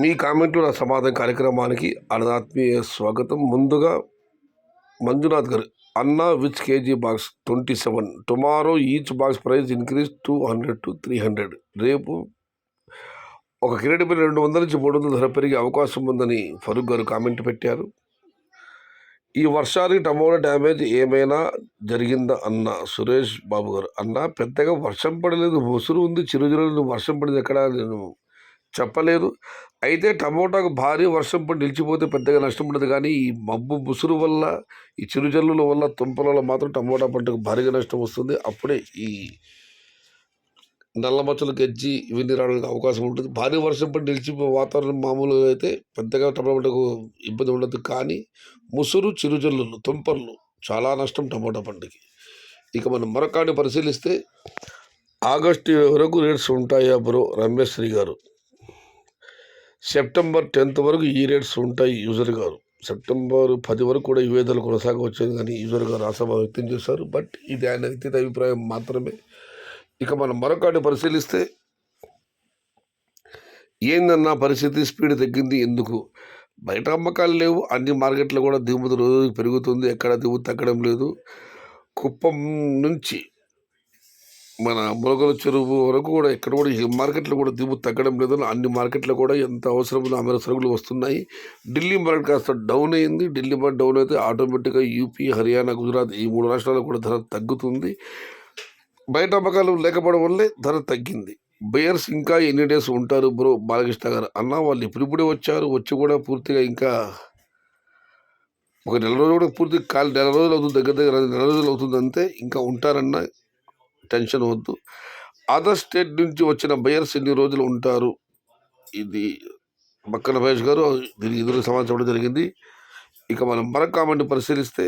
మీ కామెంట్లు నా సమాధానం కార్యక్రమానికి ఆత్మీయ స్వాగతం. ముందుగా మంజునాథ్ గారు, అన్న which KG box 27 tomorrow each box price increase 200 to 300. రేపు ఒక కిరీటి మీద 200 నుంచి 300 ధర పెరిగే అవకాశం ఉందని ఫరూక్ గారు కామెంట్ పెట్టారు. ఈ వర్షానికి టమోటా డ్యామేజ్ ఏమైనా జరిగిందా అన్న సురేష్ బాబు గారు, అన్న పెద్దగా వర్షం పడలేదు, ముసురు ఉంది, చిరుజులు వర్షం పడింది ఎక్కడ నేను చెప్పలేదు. అయితే టమోటాకు భారీ వర్షం పడి నిలిచిపోతే పెద్దగా నష్టం ఉండదు, కానీ ఈ మబ్బు ముసురు వల్ల, ఈ చిరుజల్లుల వల్ల, తుంపల వల్ల మాత్రం టమోటా పంటకు భారీగా నష్టం వస్తుంది. అప్పుడే ఈ నల్ల మచ్చలు, గజ్జి ఇవన్నీ రావడానికి అవకాశం ఉంటుంది. భారీ వర్షం పడి నిలిచిపో వాతావరణం మామూలుగా అయితే పెద్దగా టమోటా పంటకు ఇబ్బంది ఉండదు, కానీ ముసురు, చిరుజల్లులు, తుంపర్లు చాలా నష్టం టమోటా పంటకి. ఇక మనం మరొకటి పరిశీలిస్తే ఆగస్టు వరకు రేట్స్ ఉంటాయా బ్రో రమేష్ శ్రీ గారు? సెప్టెంబర్ 10th వరకు ఈ రేట్స్ ఉంటాయి యూజర్ గారు. సెప్టెంబర్ 10 వరకు కూడా ఈ విభేదాలు కొనసాగవచ్చేది కానీ యూజర్ గారు ఆశాభావం వ్యక్తం చేశారు. బట్ ఇది ఆయన వ్యక్తిగత అభిప్రాయం మాత్రమే. ఇక మనం మరొకటి పరిశీలిస్తే ఏందన్న పరిస్థితి, స్పీడ్ తగ్గింది ఎందుకు? బయట అమ్మకాలు లేవు, అన్ని మార్కెట్లో కూడా దిగుమతి రోజు పెరుగుతుంది, ఎక్కడ దిగుమతి తగ్గడం లేదు. కుప్పం నుంచి మన ములగల చెరువు వరకు కూడా ఎక్కడ కూడా ఈ మార్కెట్లో కూడా దిగుమతి తగ్గడం లేదు. అన్ని మార్కెట్లో కూడా ఎంత అవసరమో ఆ మేర సరుకులు వస్తున్నాయి. ఢిల్లీ మార్కెట్ కాస్త డౌన్ అయింది. ఢిల్లీ మార్కెట్ డౌన్ అయితే ఆటోమేటిక్గా యూపీ, హర్యానా, గుజరాత్ ఈ 3 రాష్ట్రాలకు కూడా ధర తగ్గుతుంది. బయట అమ్మకాలు లేకపోవడం వల్లే ధర తగ్గింది. బయర్స్ ఇంకా ఎన్ని డేస్ ఉంటారు బ్రో బాలకృష్ణ గారు? అన్న వాళ్ళు ఇప్పుడిప్పుడే వచ్చారు, వచ్చి కూడా పూర్తిగా ఇంకా ఒక నెల రోజులు కూడా పూర్తిగా నెల రోజులు అవుతుంది, దగ్గర నెల రోజులు అవుతుంది అంతే. ఇంకా ఉంటారన్న, టెన్షన్ వద్దు. అదర్ స్టేట్ నుంచి వచ్చిన బయర్స్ ఎన్ని రోజులు ఉంటారు? ఇది బక్కన మహేష్ గారు దీనికి ఎదురు సమాచారం జరిగింది. ఇక మనం మరొక కామెంట్ పరిశీలిస్తే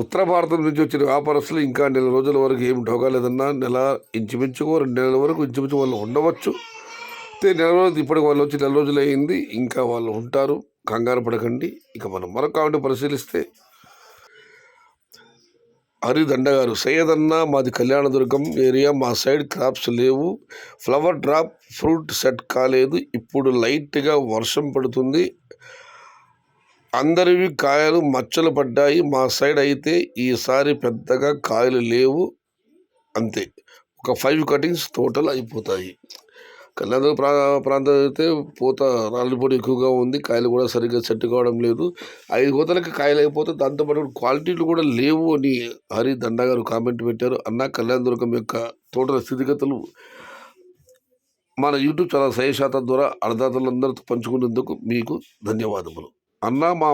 ఉత్తర భారతం నుంచి వచ్చిన వ్యాపారస్తులు ఇంకా నెల రోజుల వరకు ఏమి ఢోకాలేదన్నా, నెల ఇంచుమించుకో 2 నెలల వరకు ఇంచుమించు వాళ్ళు ఉండవచ్చు. నెల రోజులు ఇప్పటికి వాళ్ళు వచ్చి నెల రోజులు అయింది, ఇంకా వాళ్ళు ఉంటారు, కంగారు పడకండి. ఇక మనం మరొక కామెంట్ పరిశీలిస్తే హరిదండ గారు, సయ్యదన్న మాది కళ్యాణదుర్గం ఏరియా, మా సైడ్ క్రాప్స్ లేవు, ఫ్లవర్ డ్రాప్ ఫ్రూట్ సెట్ కాలేదు, ఇప్పుడు లైట్గా వర్షం పడుతుంది, అందరివి కాయలు మచ్చలు పడ్డాయి, మా సైడ్ అయితే ఈసారి పెద్దగా కాయలు లేవు, అంతే ఒక 5 కటింగ్స్ టోటల్ అయిపోతాయి. కళ్యాణ ప్రాంతం అయితే పూత రాలిపోటు ఎక్కువగా ఉంది, కాయలు కూడా సరిగ్గా సెట్ కావడం లేదు. 5 కోతలకి కాయలు అయిపోతే దాంతోపాటు క్వాలిటీలు కూడా లేవు అని హరి దండా గారు కామెంట్ పెట్టారు. అన్న కళ్యాణదుర్గం యొక్క తోటల స్థితిగతులు మన యూట్యూబ్ ఛానల్ సహాయశాతం ద్వారా అన్నదాతలందరితో పంచుకునేందుకు మీకు ధన్యవాదములు. అన్న మా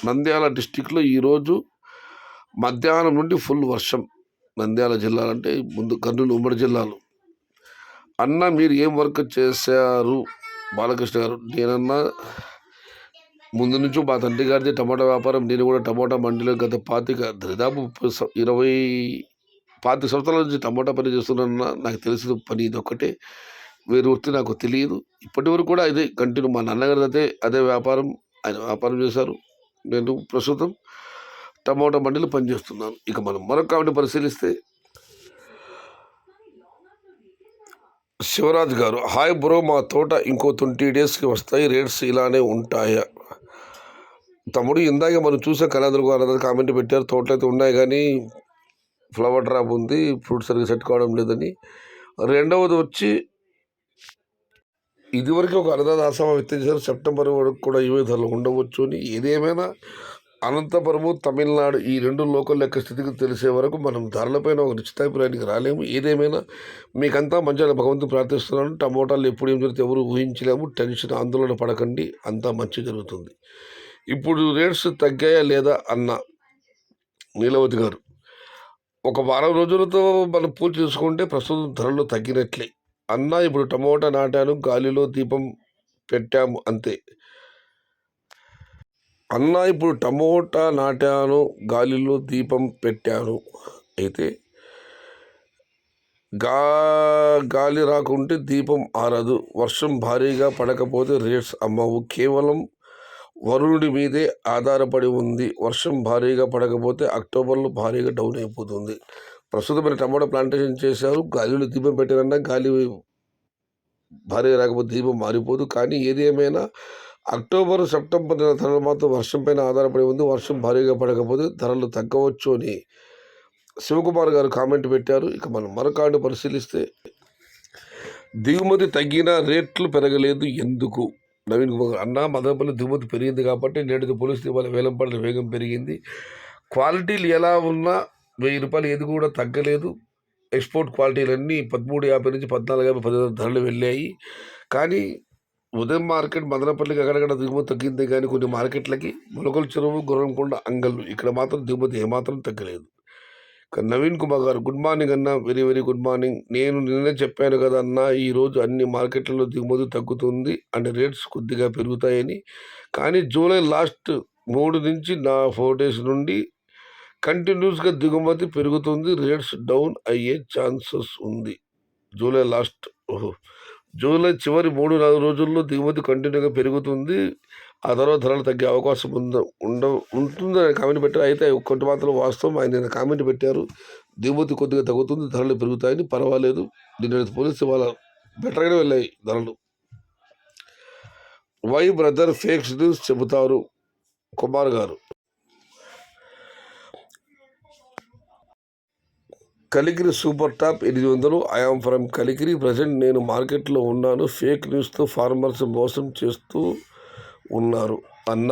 నంద్యాల డిస్టిక్లో ఈరోజు మధ్యాహ్నం నుండి ఫుల్ వర్షం. నంద్యాల జిల్లాలంటే ముందు కర్నూలు ఉమ్మడి జిల్లాలు. అన్న మీరు ఏం వర్క్ చేశారు బాలకృష్ణ గారు? నేనన్నా ముందు నుంచి మా తండ్రి గారిది టమాటా వ్యాపారం, నేను కూడా టమాటా మండీలో గత దాదాపు 25 సంవత్సరాల నుంచి టమాటా పని చేస్తున్నానన్నా. నాకు తెలిసిన పని ఇది ఒక్కటే, వేరే వృత్తి నాకు తెలియదు. ఇప్పటి వరకు కూడా ఇదే కంటిన్యూ. మా నాన్నగారి అదే వ్యాపారం, ఆయన వ్యాపారం చేశారు. నేను ప్రస్తుతం టమాటా మండీలో పనిచేస్తున్నాను. ఇక మనం మరొక కామెంట్ పరిశీలిస్తే శివరాజ్ గారు, హాయ్ బ్రో, మా తోట ఇంకో 20 డేస్కి వస్తాయి, రేట్స్ ఇలానే ఉంటాయా? తమ్ముడు, ఇందాక మనం చూసే కళాదుర్గ గారు కామెంట్ పెట్టారు, తోటలు అయితే ఉన్నాయి కానీ ఫ్లవర్ డ్రాప్ ఉంది, ఫ్రూట్ సరిగ్గా సెట్ కావడం లేదని. రెండవది వచ్చి ఇదివరకు ఒక అన్నదాత ఆశాభావం వ్యక్తం చేశారు, సెప్టెంబర్ వరకు కూడా ఇవే ధరలు ఉండవచ్చు అని. ఏదేమైనా అనంతపురము, తమిళనాడు ఈ 2 లోకల్ లెక్క స్థితికి తెలిసే వరకు మనం ధరలపైన ఒక నిశ్చితాభిప్రాయానికి రాలేము. ఏదేమైనా మీకంతా మంచిగా భగవంతుని ప్రార్థిస్తున్నాను. టమోటాలు ఎప్పుడు ఏం జరిగితే ఎవరు ఊహించలేము. టెన్షన్, ఆందోళన పడకండి, అంతా మంచి జరుగుతుంది. ఇప్పుడు రేట్స్ తగ్గాయా లేదా అన్న నీలవతి గారు, ఒక వారం రోజులతో మనం పూర్తి చేసుకుంటే ప్రస్తుతం ధరలు తగ్గినట్లే. అన్న ఇప్పుడు టమోటా నాటాను, గాలిలో దీపం పెట్టాము అంతే. అన్న ఇప్పుడు టమోటా నాటాను, గాలిలో దీపం పెట్టాను, అయితే గాలి రాకుంటే దీపం ఆరదు. వర్షం భారీగా పడకపోతే రేట్స్ అమ్మవు, కేవలం వరుణుడి మీదే ఆధారపడి ఉంది. వర్షం భారీగా పడకపోతే అక్టోబర్లో భారీగా డౌన్ అయిపోతుంది. ప్రస్తుతం మీరు టమాటా ప్లాంటేషన్ చేశారు, గాలిలో దీపం పెట్టారన్నా గాలి భారీగా రాకపోతే దీపం మారిపోదు. కానీ ఏది ఏమైనా అక్టోబర్, సెప్టెంబర్ నెల ధరలు మాత్రం వర్షం పైన ఆధారపడి ఉంది. వర్షం భారీగా పడకపోతే ధరలు తగ్గవచ్చు అని శివకుమార్ గారు కామెంట్ పెట్టారు. ఇక మనం మరొక పరిశీలిస్తే దిగుమతి తగ్గినా రేట్లు పెరగలేదు ఎందుకు? నవీన్ కుమార్ అన్న మదనపల్లి దిగుమతి పెరిగింది కాబట్టి నేటితో పోలిస్తే ఇవాళ వేలంపాట్ల వేగం పెరిగింది. క్వాలిటీలు ఎలా ఉన్నా ₹1000 ఏది కూడా తగ్గలేదు. ఎక్స్పోర్ట్ క్వాలిటీలన్నీ 1350 నుంచి 1450 15 ధరలు వెళ్ళాయి. కానీ ఉదయం మార్కెట్ మదనపల్లికి అక్కడక్కడ దిగుమతి తగ్గింది. కానీ కొన్ని మార్కెట్లకి మొలకల చెరువు, గుర్రంకొండ, అంగళ్ళు ఇక్కడ మాత్రం దిగుమతి ఏమాత్రం తగ్గలేదు. నవీన్ కుమార్ గారు గుడ్ మార్నింగ్ అన్న, వెరీ వెరీ గుడ్ మార్నింగ్. నేను నిన్నే చెప్పాను కదా అన్న, ఈరోజు అన్ని మార్కెట్లలో దిగుమతి తగ్గుతుంది అండ్ రేట్స్ కొద్దిగా పెరుగుతాయని. కానీ జూలై లాస్ట్ 3 నుంచి 4 డేస్ నుండి కంటిన్యూస్గా దిగుమతి పెరుగుతుంది. రేట్స్ డౌన్ అయ్యే ఛాన్సెస్ ఉంది. జూలై చివరి 3-4 రోజుల్లో దిగుమతి కంటిన్యూగా పెరుగుతుంది. ఆ తర్వాత ధరలు తగ్గే అవకాశం ఉంటుందని కామెంట్ పెట్టారు. అయితే కొంత మాత్రం వాస్తవం. ఆయన కామెంట్ పెట్టారు, దిగుమతి కొద్దిగా తగ్గుతుంది, ధరలు పెరుగుతాయని. పర్వాలేదు, దీని పోలీసు వాళ్ళ బెటర్గానే వెళ్ళాయి ధరలు. వై బ్రదర్ ఫేక్స్ న్యూస్ చెబుతారు కుమార్ గారు. Kalikiri super top 800. I am from Kalikiri. Present నేను మార్కెట్లో ఉన్నాను. ఫేక్ న్యూస్తో ఫార్మర్స్ మోసం చేస్తూ ఉన్నారు అన్న.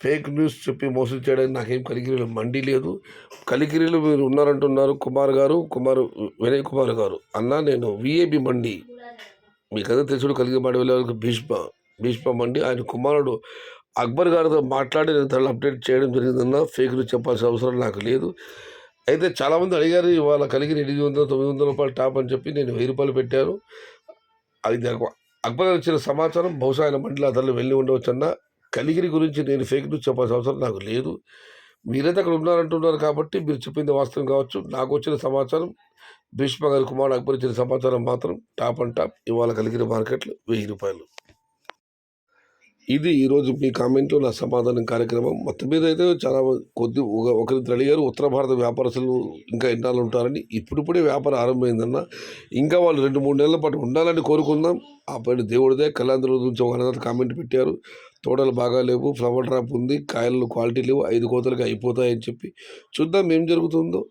ఫేక్ న్యూస్ చెప్పి మోసం చేయడానికి నాకేం కలికిరిలో మండి లేదు. కలికిరిలో మీరు ఉన్నారంటున్నారు వినయ్ కుమార్ గారు అన్న. నేను విఏబి మండి మీకు అదే తెలుసుడు. కలిగిరి మాట వెళ్ళే భీష్మ మండి. ఆయన కుమారుడు అక్బర్ గారితో మాట్లాడి నేను ధరలు అప్డేట్ చేయడం జరిగిందన్న. ఫేక్ న్యూస్ చెప్పాల్సిన అవసరం నాకు లేదు. అయితే చాలామంది అడిగారు, ఇవాళ కలిగిరి 800-900 రూపాయలు టాప్ అని చెప్పి నేను ₹1000 పెట్టాను. అది అక్బర్ గారు ఇచ్చిన సమాచారం. బహుశా ఆయన మండలి ధరలు వెళ్ళి ఉండవచ్చు అన్న. కలిగిరి గురించి నేను ఫేక్ న్యూస్ చెప్పాల్సిన అవసరం నాకు లేదు. మీరైతే అక్కడ ఉన్నారంటున్నారు కాబట్టి మీరు చెప్పింది వాస్తవం కావచ్చు. నాకు వచ్చిన సమాచారం, భీష్మ గారి కుమారుడు అక్బర్ ఇచ్చిన సమాచారం మాత్రం టాప్ అండ్ టాప్. ఇవాళ కలిగిరి మార్కెట్లో ₹1000. ఇది ఈరోజు మీ కామెంట్లో నా సమాధానం కార్యక్రమం. మొత్తం మీద అయితే చాలా ఒకరిద్దరు అడిగారు, ఉత్తర భారత వ్యాపారస్తులు ఇంకా ఎన్నాళ్ళు ఉంటారని. ఇప్పుడిప్పుడే వ్యాపారం ఆరంభమైందన్న. ఇంకా వాళ్ళు 2-3 నెలల పాటు ఉండాలని కోరుకుందాం. ఆ పైన దేవుడిదే. కళ్యాణ నుంచి ఒక కామెంట్ పెట్టారు, తోటలు బాగా లేవు, ఫ్లవర్ డ్రాప్ ఉంది, కాయలు క్వాలిటీ లేవు, 5 కోతలకి అయిపోతాయని చెప్పి. చూద్దాం ఏం జరుగుతుందో.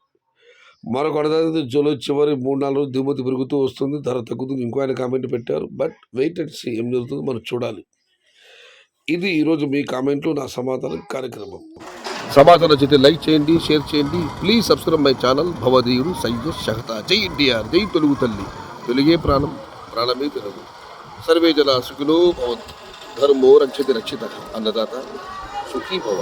మరొక అడదాది జూలై చివరి 3-4 రోజులు దిగుమతి పెరుగుతూ వస్తుంది, ధర తగ్గుతుంది. ఇంకో ఆయన కామెంట్ పెట్టారు. బట్ వెయిట్ అండ్ సీ ఏం జరుగుతుందో మనం చూడాలి. ఇది ఈరోజు మీ కామెంట్లు నా సమాధానం కార్యక్రమం. సమాచారం నచ్చితే లైక్ చేయండి, షేర్ చేయండి. Please subscribe my channel. భవదీయుడు సయ్యద్ షహతా. జై ఎన్టీఆర్, జై తెలుగు తల్లి. తెలుగే ప్రాణం, ప్రాణమే తెలుగు. సర్వే జన సుఖినో భవంతు. ధర్మో రక్షతి రక్షిత. అన్నదాత సుఖీ భవ.